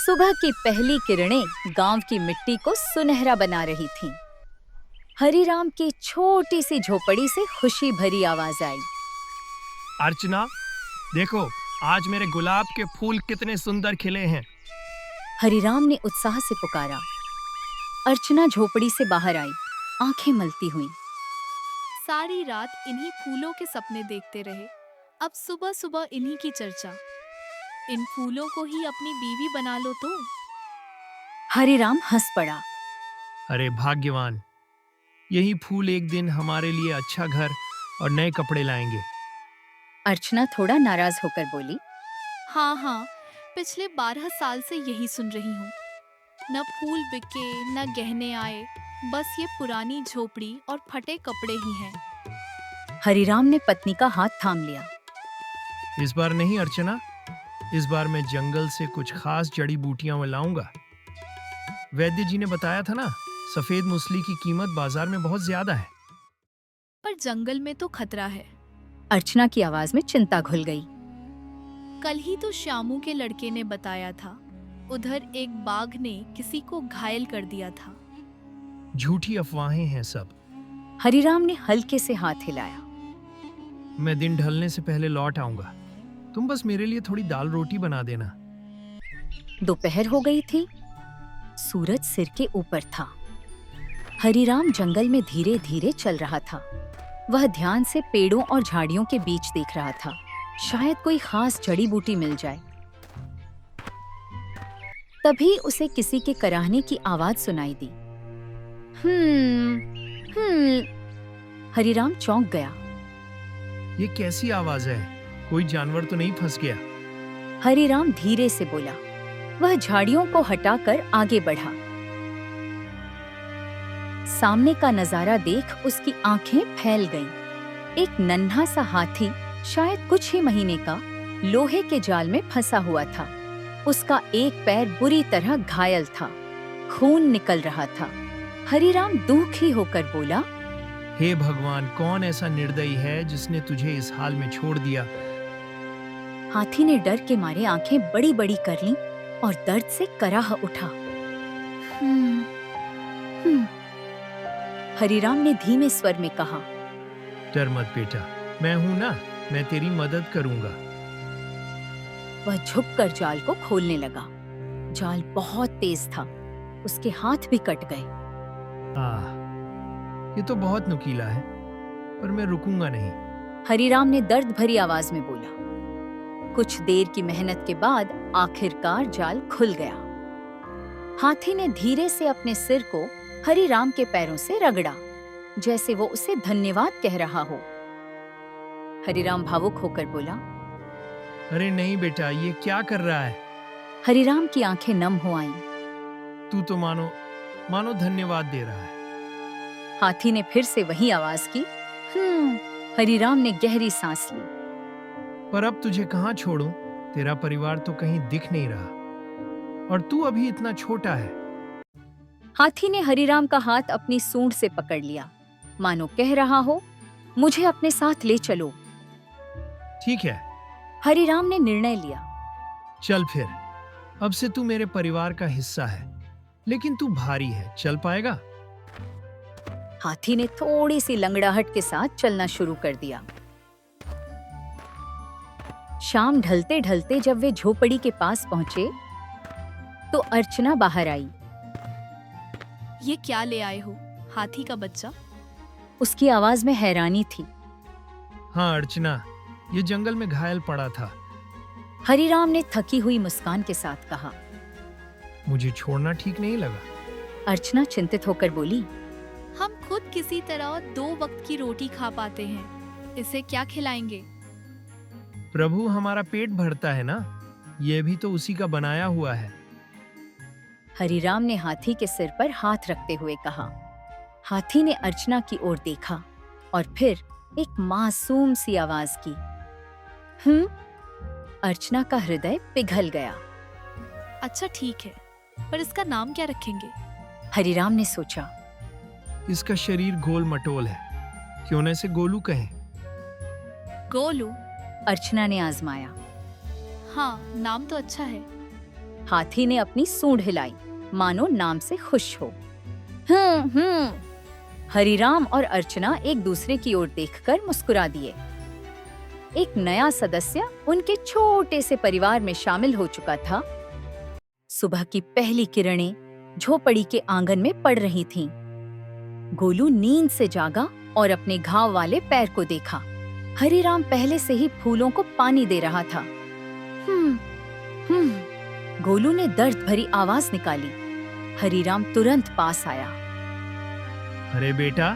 सुबह की पहली किरणें गांव की मिट्टी को सुनहरा बना रही थीं। हरिराम की छोटी सी झोपड़ी से खुशी भरी आवाज आई। अर्चना, देखो आज मेरे गुलाब के फूल कितने सुंदर खिले हैं। हरिराम ने उत्साह से पुकारा। अर्चना झोपड़ी से बाहर आई, आंखें मलती हुई। सारी रात इन्हीं फूलों के सपने देखते रहे। अब सुबह सुबह इन्हीं की चर्चा। इन फूलों को ही अपनी बीवी बना लो तो। हरिराम हंस पड़ा। अरे भाग्यवान, यही फूल एक दिन हमारे लिए अच्छा घर और नए कपड़े लाएंगे। अर्चना थोड़ा नाराज होकर बोली। हाँ, पिछले 12 साल से यही सुन रही हूँ। न फूल बिके न गहने आए, बस ये पुरानी झोपड़ी और फटे कपड़े ही हैं। हरिराम ने पत्नी का हाथ थाम लिया। इस बार नहीं अर्चना, इस बार मैं जंगल से कुछ खास जड़ी बूटियां लाऊंगा। वैद्य जी ने बताया था ना, सफेद मूसली की कीमत बाजार में बहुत ज्यादा है। पर जंगल में तो खतरा है। अर्चना की आवाज में चिंता घुल गई। कल ही तो श्यामू के लड़के ने बताया था, उधर एक बाघ ने किसी को घायल कर दिया था। झूठी अफवाहें हैं सब। हरिराम ने हल्के से हाथ हिलाया। मैं दिन ढलने से पहले लौट आऊंगा। तुम बस मेरे लिए थोड़ी दाल रोटी बना देना। दोपहर हो गई थी। सूरज सिर के ऊपर था। हरिराम जंगल में धीरे धीरे चल रहा था। वह ध्यान से पेड़ों और झाड़ियों के बीच देख रहा था, शायद कोई खास जड़ी बूटी मिल जाए। तभी उसे किसी के कराहने की आवाज सुनाई दी। हरिराम चौंक गया। ये कैसी आवाज है? कोई जानवर तो नहीं फंस गया? हरिराम धीरे से बोला। वह झाड़ियों को हटाकर आगे बढ़ा। सामने का नजारा देख उसकी आंखें फैल गईं। एक नन्हा सा हाथी, शायद कुछ ही महीने का, लोहे के जाल में फंसा हुआ था। उसका एक पैर बुरी तरह घायल था, खून निकल रहा था। हरिराम दुखी होकर बोला, हे भगवान, कौन ऐसा निर्दयी है जिसने तुझे इस हाल में छोड़ दिया? हाथी ने डर के मारे आंखें बड़ी बड़ी कर लीं और दर्द से कराह उठा। हरिराम ने धीमे स्वर में कहा, डर मत बेटा, मैं हूं ना, मैं तेरी मदद करूंगा। वह झुककर जाल को खोलने लगा। जाल बहुत तेज था, उसके हाथ भी कट गए। ये तो बहुत नुकीला है, पर मैं रुकूंगा नहीं। हरिराम ने दर्द भरी आवाज में बोला। कुछ देर की मेहनत के बाद आखिरकार जाल खुल गया। हाथी ने धीरे से अपने सिर को हरिराम के पैरों से रगड़ा, जैसे वो उसे धन्यवाद कह रहा हो। हरिराम भावुक होकर बोला, अरे नहीं बेटा, ये क्या कर रहा है? हरिराम की आंखें नम हो आईं। तू तो मानो धन्यवाद दे रहा है। हाथी ने फिर से वही आवाज की। हरिराम ने गहरी सांस ली। पर अब तुझे कहाँ छोड़ूं? तेरा परिवार तो कहीं दिख नहीं रहा, और तू अभी इतना छोटा है। हाथी ने हरिराम का हाथ अपनी सूंड से पकड़ लिया, मानो कह रहा हो, मुझे अपने साथ ले चलो। ठीक है, हरिराम ने निर्णय लिया। चल फिर, अब से तू मेरे परिवार का हिस्सा है, लेकिन तू भारी है, चल पाएगा? हाथी ने थोड़ी सी लंगड़ाहट के साथ चलना शुरू कर दिया। शाम ढलते ढलते जब वे झोपड़ी के पास पहुंचे, तो अर्चना बाहर आई। ये क्या ले आए हो? हाथी का बच्चा? उसकी आवाज में हैरानी थी। हाँ अर्चना, ये जंगल में घायल पड़ा था। हरिराम ने थकी हुई मुस्कान के साथ कहा। मुझे छोड़ना ठीक नहीं लगा। अर्चना चिंतित होकर बोली, हम खुद किसी तरह 2 वक्त की रोटी खा पाते हैं, इसे क्या खिलाएंगे? प्रभु हमारा पेट भरता है ना, यह भी तो उसी का बनाया हुआ है। हरिराम ने हाथी के सिर पर हाथ रखते हुए कहा। हाथी ने अर्चना की ओर देखा और फिर एक मासूम सी आवाज की। अर्चना का हृदय पिघल गया। अच्छा ठीक है, पर इसका नाम क्या रखेंगे? हरिराम ने सोचा। इसका शरीर गोल मटोल है, क्यों न इसे गोलू कहें? गोलू? अर्चना ने आजमाया। हाँ, नाम तो अच्छा है। हाथी ने अपनी सूंड हिलाई, मानो नाम से खुश हो। हरिराम और अर्चना एक दूसरे की ओर देखकर मुस्कुरा दिए। एक नया सदस्य उनके छोटे से परिवार में शामिल हो चुका था। सुबह की पहली किरणें झोपड़ी के आंगन में पड़ रही थीं। गोलू नींद से जागा और अपने घाव वाले पैर को देखा। हरिराम पहले से ही फूलों को पानी दे रहा था। गोलू ने दर्द भरी आवाज निकाली। हरिराम तुरंत पास आया। अरे बेटा,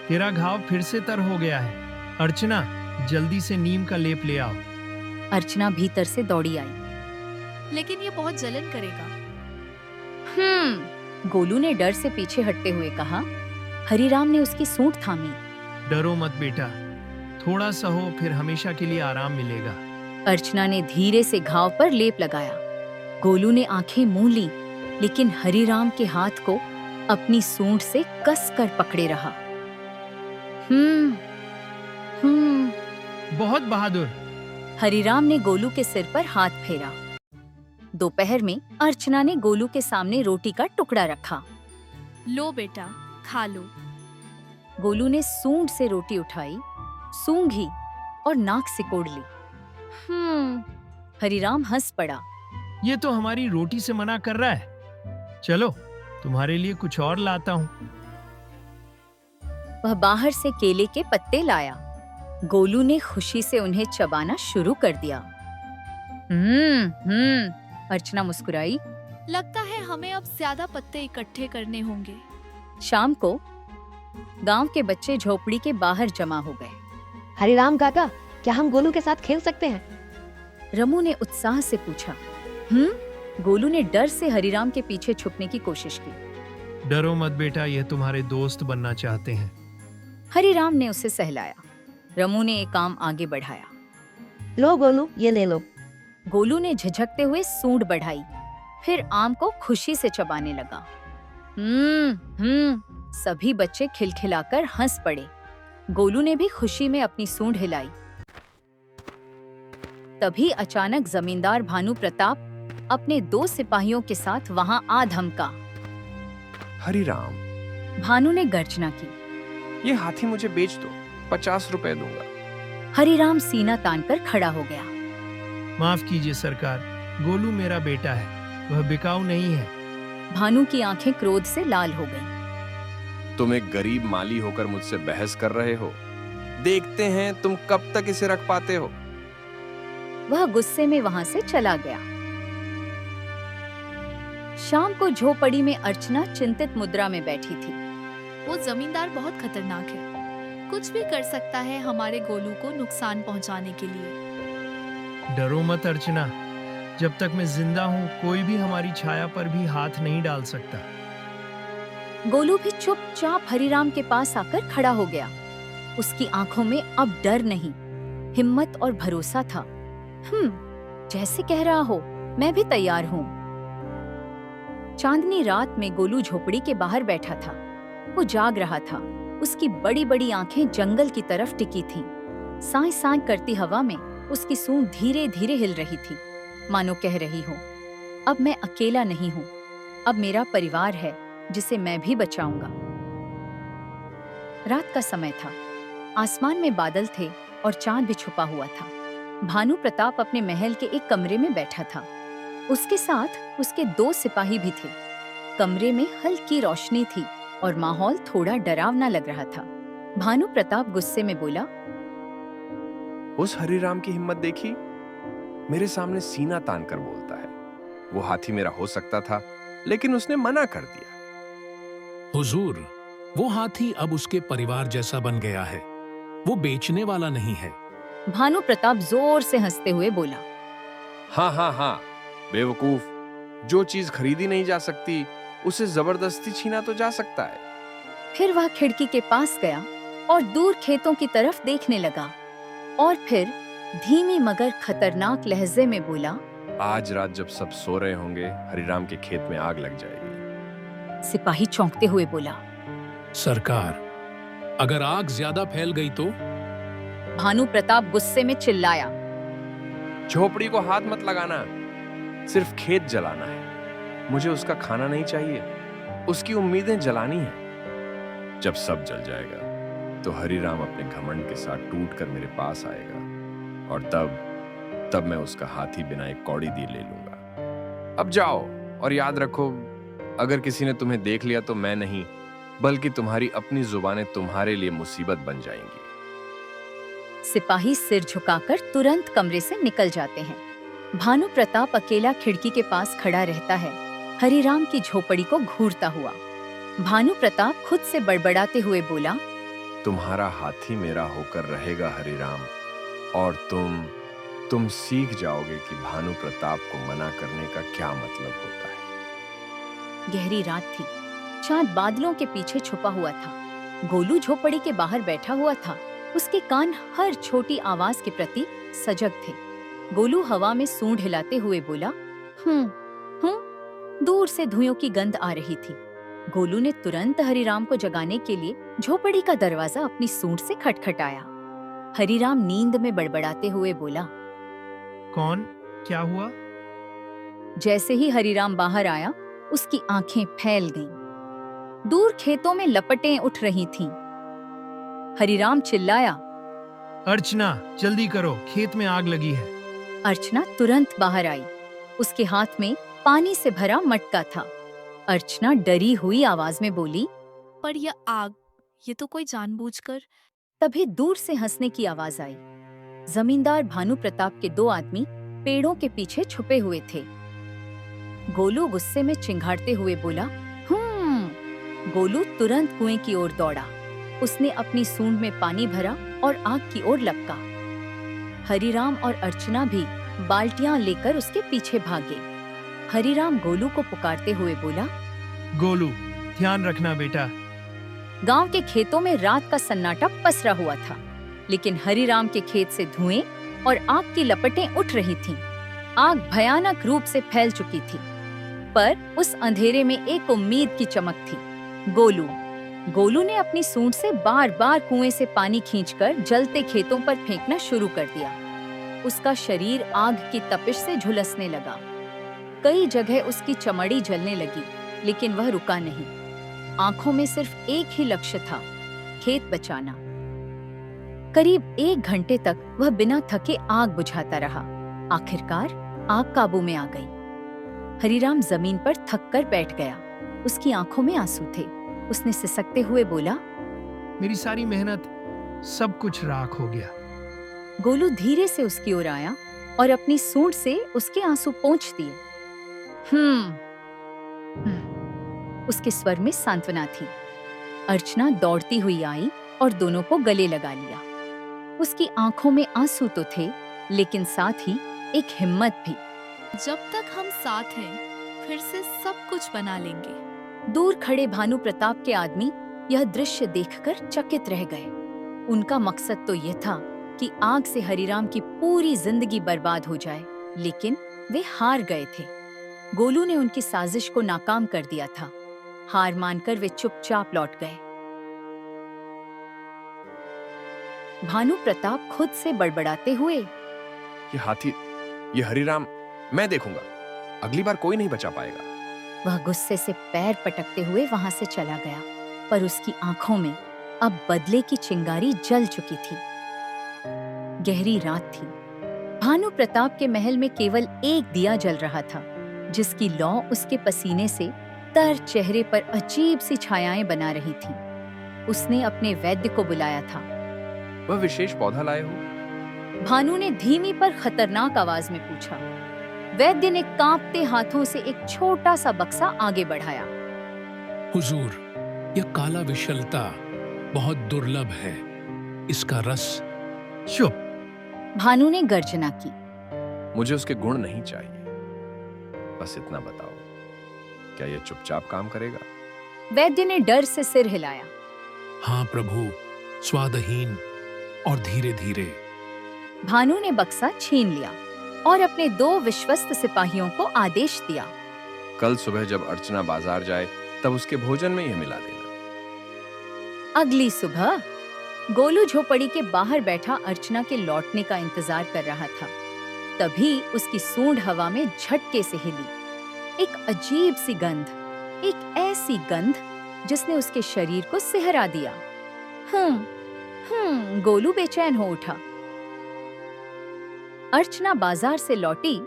तेरा घाव फिर से तर हो गया है। अर्चना, जल्दी से नीम का लेप ले आओ। अर्चना भीतर से दौड़ी आई। लेकिन ये बहुत जलन करेगा। गोलू ने डर से पीछे हटते हुए कहा। हरिराम ने उसकी सूंड थामी। डरो मत बेटा, थोड़ा सा हो, फिर हमेशा के लिए आराम मिलेगा। अर्चना ने धीरे से घाव पर लेप लगाया। गोलू ने आंखें मूंद ली, लेकिन हरिराम के हाथ को अपनी सूंड से कसकर पकड़े रहा। बहुत बहादुर। हरिराम ने गोलू के सिर पर हाथ फेरा। दोपहर में अर्चना ने गोलू के सामने रोटी का टुकड़ा रखा। लो बेटा, खा लो। गोलू ने सूंड से रोटी उठाई, सूंघी और नाक सिकोड़ ली। हरिराम हंस पड़ा। ये तो हमारी रोटी से मना कर रहा है। चलो, तुम्हारे लिए कुछ और लाता हूँ। वह बाहर से केले के पत्ते लाया। गोलू ने खुशी से उन्हें चबाना शुरू कर दिया। अर्चना मुस्कुराई। लगता है हमें अब ज्यादा पत्ते इकट्ठे करने होंगे। शाम को गांव के बच्चे झोपड़ी के बाहर जमा हो गए। हरिराम काका, क्या हम गोलू के साथ खेल सकते हैं? रमू ने उत्साह से पूछा। गोलू ने डर से हरिराम के पीछे छुपने की कोशिश की। डरो मत बेटा, ये तुम्हारे दोस्त बनना चाहते हैं। हरिराम ने उसे सहलाया। रमू ने एक काम आगे बढ़ाया। लो गोलू, ये ले लो। गोलू ने झिझकते हुए सूंड बढ़ाई, फिर आम को खुशी से चबाने लगा। सभी बच्चे खिलखिलाकर हंस पड़े। गोलू ने भी खुशी में अपनी सूंड हिलाई। तभी अचानक जमींदार भानु प्रताप अपने 2 सिपाहियों के साथ वहां आ धमका। हरिराम, भानु ने गर्जना की। ये हाथी मुझे बेच दो, 50 रुपए दूंगा। हरिराम सीना तानकर खड़ा हो गया। माफ कीजिए सरकार, गोलू मेरा बेटा है, वह बिकाऊ नहीं है। भानु की आंखें क्रोध से लाल हो गईं। तुम एक गरीब माली होकर मुझसे बहस कर रहे हो। देखते हैं तुम कब तक इसे रख पाते हो। वह गुस्से में वहां से चला गया। शाम को झोपड़ी में अर्चना चिंतित मुद्रा में बैठी थी। वो जमींदार बहुत खतरनाक है, कुछ भी कर सकता है हमारे गोलू को नुकसान पहुंचाने के लिए। डरो मत अर्चना, जब तक मैं जिंदा हूँ कोई भी हमारी छाया पर भी हाथ नहीं डाल सकता। गोलू भी चुपचाप हरिराम के पास आकर खड़ा हो गया। उसकी आंखों में अब डर नहीं, हिम्मत और भरोसा था। जैसे कह रहा हो, मैं भी तैयार हूँ। चांदनी रात में गोलू झोपड़ी के बाहर बैठा था। वो जाग रहा था। उसकी बड़ी बड़ी आंखें जंगल की तरफ टिकी थीं। साए साए करती हवा में उसकी सूंड धीरे धीरे हिल रही थी, मानो कह रही हो, अब मैं अकेला नहीं हूँ, अब मेरा परिवार है जिसे मैं भी बचाऊंगा। रात का समय था। आसमान में बादल थे और चांद भी छुपा हुआ था। भानु प्रताप अपने महल के एक कमरे में बैठा था। उसके साथ उसके 2 सिपाही भी थे। कमरे में हल्की रोशनी थी और माहौल थोड़ा डरावना लग रहा था। भानु प्रताप गुस्से में बोला, उस हरिराम की हिम्मत देखी, मेरे सामने सीना तान कर बोलता है। वो हाथी मेरा हो सकता था, लेकिन उसने मना कर दिया। हुजूर, वो हाथी अब उसके परिवार जैसा बन गया है, वो बेचने वाला नहीं है। भानु प्रताप जोर से हंसते हुए बोला, हाँ, बेवकूफ, जो चीज खरीदी नहीं जा सकती उसे जबरदस्ती छीना तो जा सकता है। फिर वह खिड़की के पास गया और दूर खेतों की तरफ देखने लगा और फिर धीमी मगर खतरनाक लहजे में बोला, आज रात जब सब सो रहे होंगे, हरिराम के खेत में आग लग जाएगी। सिपाही चौंकते हुए बोला, सरकार, अगर आग ज्यादा फैल गई तो? भानु प्रताप गुस्से में चिल्लाया, झोपड़ी को हाथ मत लगाना। सिर्फ खेत जलाना है। मुझे उसका खाना नहीं चाहिए, उसकी उम्मीदें जलानी है। जब सब जल जाएगा तो हरिराम अपने घमंड के साथ टूट कर मेरे पास आएगा, और तब मैं उसका हाथी बिना एक कौड़ी दिए ले लूंगा। अब जाओ, और याद रखो, अगर किसी ने तुम्हें देख लिया तो मैं नहीं, बल्कि तुम्हारी अपनी जुबानें तुम्हारे लिए मुसीबत बन जाएंगी। सिपाही सिर झुकाकर तुरंत कमरे से निकल जाते हैं। भानु प्रताप अकेला खिड़की के पास खड़ा रहता है, हरिराम की झोपड़ी को घूरता हुआ। भानु प्रताप खुद से बड़बड़ाते हुए बोला, तुम्हारा हाथी मेरा होकर रहेगा हरिराम, और तुम सीख जाओगे कि भानु प्रताप को मना करने का क्या मतलब होता है। गहरी रात थी, चांद बादलों के पीछे छुपा हुआ था। गोलू झोपड़ी के बाहर बैठा हुआ था, उसके कान हर छोटी आवाज के प्रति सजग थे। गोलू हवा में सूंड हिलाते हुए बोला, दूर से धुएं की गंध आ रही थी। गोलू ने तुरंत हरिराम को जगाने के लिए झोपड़ी का दरवाजा अपनी सूंड से खटखटाया। हरिराम नींद में बड़बड़ाते हुए बोला, कौन? क्या हुआ? जैसे ही हरिराम बाहर आया, उसकी आंखें फैल गईं। दूर खेतों में लपटें उठ रही थीं। हरिराम चिल्लाया, अर्चना, जल्दी करो, खेत में आग लगी है। अर्चना तुरंत बाहर आई। उसके हाथ में पानी से भरा मटका था। अर्चना डरी हुई आवाज में बोली, पर यह आग, ये तो कोई जानबूझकर। तभी दूर से हंसने की आवाज आई। जमींदार भानु प्रताप के 2 आदमी पेड़ों के पीछे छुपे हुए थे। गोलू गुस्से में चिंघाड़ते हुए बोला, गोलू तुरंत कुएं की ओर दौड़ा। उसने अपनी सूंड में पानी भरा और आग की ओर लपका। हरिराम और अर्चना भी बाल्टियां लेकर उसके पीछे भागे। हरिराम गोलू को पुकारते हुए बोला, गोलू, ध्यान रखना बेटा। गांव के खेतों में रात का सन्नाटा पसरा हुआ था, लेकिन हरिराम के खेत से धुएं और आग की लपटें उठ रही थीं। आग भयानक रूप से फैल चुकी थी, पर उस अंधेरे में एक उम्मीद की चमक थी। गोलू ने अपनी सूंड से बार-बार कुएं से पानी खींचकर जलते खेतों पर फेंकना शुरू कर दिया। उसका शरीर आग की तपिश से झुलसने लगा। कई जगह उसकी चमड़ी जलने लगी, लेकिन वह रुका नहीं। आंखों में सिर्फ एक ही लक्ष्य था, खेत बचाना। करीब 1 घंटे तक वह बिना थके आग बुझाता रहा। आखिरकार आग काबू में आ गई। हरिराम जमीन पर थक कर बैठ गया। उसकी आंखों में आंसू थे। उसने सिसकते हुए बोला, मेरी सारी मेहनत, सब कुछ राख हो गया। गोलू धीरे से उसकी ओर आया और अपनी सूंड से उसके आंसू पोंछ दिए। उसके स्वर में सांत्वना थी। अर्चना दौड़ती हुई आई और दोनों को गले लगा लिया। उसकी आंखों में आंसू तो थे, लेकिन साथ ही एक हिम्मत भी। जब तक हम साथ हैं, फिर से सब कुछ बना लेंगे। दूर खड़े भानु प्रताप के आदमी यह दृश्य देखकर चकित रह गए। उनका मकसद तो यह था कि आग से हरिराम की पूरी जिंदगी बर्बाद हो जाए, लेकिन वे हार गए थे। गोलू ने उनकी साजिश को नाकाम कर दिया था। हार मानकर वे चुपचाप लौट गए। भानु प्रताप खुद से बड़बड़ाते हुए, ये हाथी, ये हरिराम, मैं देखूंगा, अगली बार कोई नहीं बचा पाएगा। वह गुस्से से पैर पटकते हुए वहां से चला गया, पर उसकी आंखों में अब बदले की चिंगारी जल चुकी थी। गहरी रात थी। भानु प्रताप के महल में केवल एक दिया जल रहा था, जिसकी लौ उसके पसीने से तर चेहरे पर अजीब सी छायाएं बना रही थी। उसने अपने वैद्य को बुलाया था। वह विशेष पौधा लाए हो? भानु ने धीमी पर खतरनाक आवाज में पूछा। वैद्य ने कांपते हाथों से एक छोटा सा बक्सा आगे बढ़ाया। हुजूर, यह काला विशलता बहुत दुर्लभ है। इसका रस। चुप! भानु ने गर्जना की। मुझे उसके गुण नहीं चाहिए, बस इतना बताओ, क्या यह चुपचाप काम करेगा? वैद्य ने डर से सिर हिलाया। हाँ प्रभु, स्वादहीन और धीरे धीरे। भानु ने बक्सा छीन लिया और अपने 2 विश्वस्त सिपाहियों को आदेश दिया। कल सुबह जब अर्चना बाजार जाए, तब उसके भोजन में यह मिला देना। अगली सुबह गोलू झोपड़ी के बाहर बैठा अर्चना के लौटने का इंतजार कर रहा था। तभी उसकी सूंड हवा में झटके से हिली। एक अजीब सी गंध, एक ऐसी गंध जिसने उसके शरीर को सिहरा दिया। गोलू बेचैन हो उठा। अर्चना बाजार से लौटी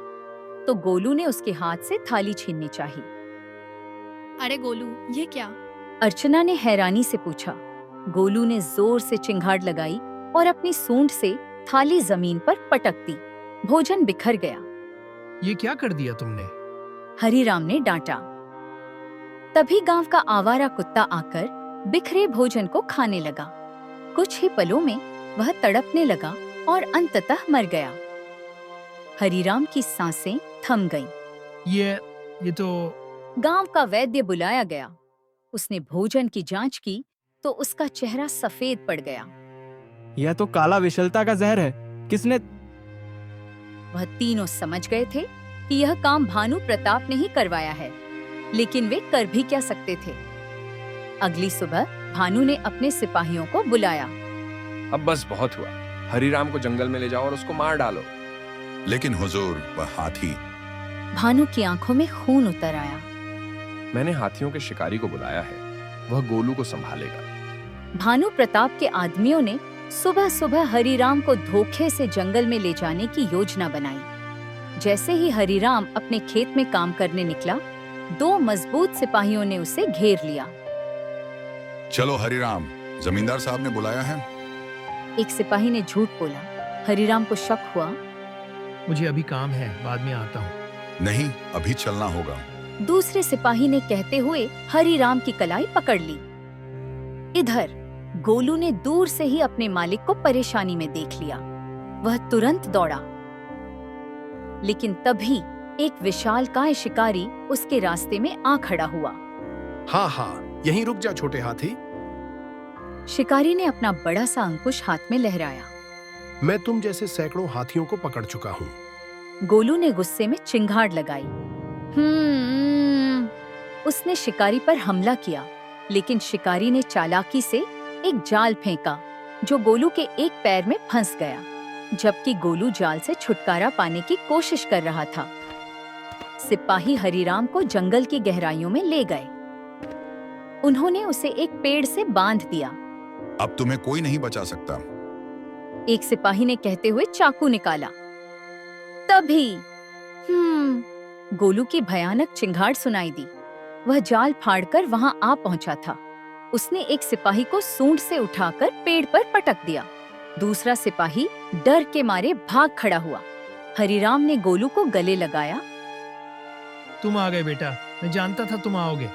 तो गोलू ने उसके हाथ से थाली छीननी चाही। अरे गोलू, ये क्या? अर्चना ने हैरानी से पूछा। गोलू ने जोर से चिंगाड़ लगाई और अपनी सूंड से थाली जमीन पर पटक दी। भोजन बिखर गया। ये क्या कर दिया तुमने? हरिराम ने डांटा। तभी गांव का आवारा कुत्ता आकर बिखरे भोजन को खाने लगा। कुछ ही पलों में वह तड़पने लगा और अंततः मर गया। हरिराम की सांसें थम गईं। ये तो गांव का वैद्य बुलाया गया। उसने भोजन की जांच की तो उसका चेहरा सफेद पड़ गया। यह तो काला विशलता का जहर है। किसने? वह तीनों समझ गए थे कि यह काम भानु प्रताप ने ही करवाया है, लेकिन वे कर भी क्या सकते थे। अगली सुबह भानु ने अपने सिपाहियों को बुलाया। अब बस बहुत हुआ, हरिराम को जंगल में ले जाओ और उसको मार डालो। लेकिन हुजूर, वह हाथी। भानु की आंखों में खून उतर आया। मैंने हाथियों के शिकारी को बुलाया है, वह गोलू को संभालेगा। भानु प्रताप के आदमियों ने सुबह सुबह हरिराम को धोखे से जंगल में ले जाने की योजना बनाई। जैसे ही हरिराम अपने खेत में काम करने निकला, 2 मजबूत सिपाहियों ने उसे घेर लिया। चलो हरिराम, जमींदार साहब ने बुलाया है। एक सिपाही ने झूठ बोला। हरिराम को शक हुआ। मुझे अभी काम है, बाद में आता हूँ। नहीं, अभी चलना होगा। दूसरे सिपाही ने कहते हुए हरिराम की कलाई पकड़ ली। इधर गोलू ने दूर से ही अपने मालिक को परेशानी में देख लिया। वह तुरंत दौड़ा, लेकिन तभी एक विशालकाय शिकारी उसके रास्ते में आ खड़ा हुआ। हाँ, यहीं रुक जा छोटे हाथी। शिकारी ने अपना बड़ा सा अंकुश हाथ में लहराया। मैं तुम जैसे सैकड़ों हाथियों को पकड़ चुका हूँ। गोलू ने गुस्से में चिंगाड़ लगाई। उसने शिकारी पर हमला किया, लेकिन शिकारी ने चालाकी से एक जाल फेंका जो गोलू के एक पैर में फंस गया, जबकि गोलू जाल से छुटकारा पाने की कोशिश कर रहा था। सिपाही हरिराम को जंगल की गहराइयों में ले गए। उन्होंने उसे एक पेड़ से बांध दिया। अब तुम्हें कोई नहीं बचा सकता। एक सिपाही ने कहते हुए चाकू निकाला। तभी गोलू की भयानक चिंगाड़ सुनाई दी। वह जाल फाड़कर वहां आ पहुंचा था। उसने एक सिपाही को सूंड से उठाकर पेड़ पर पटक दिया। दूसरा सिपाही डर के मारे भाग खड़ा हुआ। हरिराम ने गोलू को गले लगाया। तुम आ गए बेटा, मैं जानता था तुम आओगे।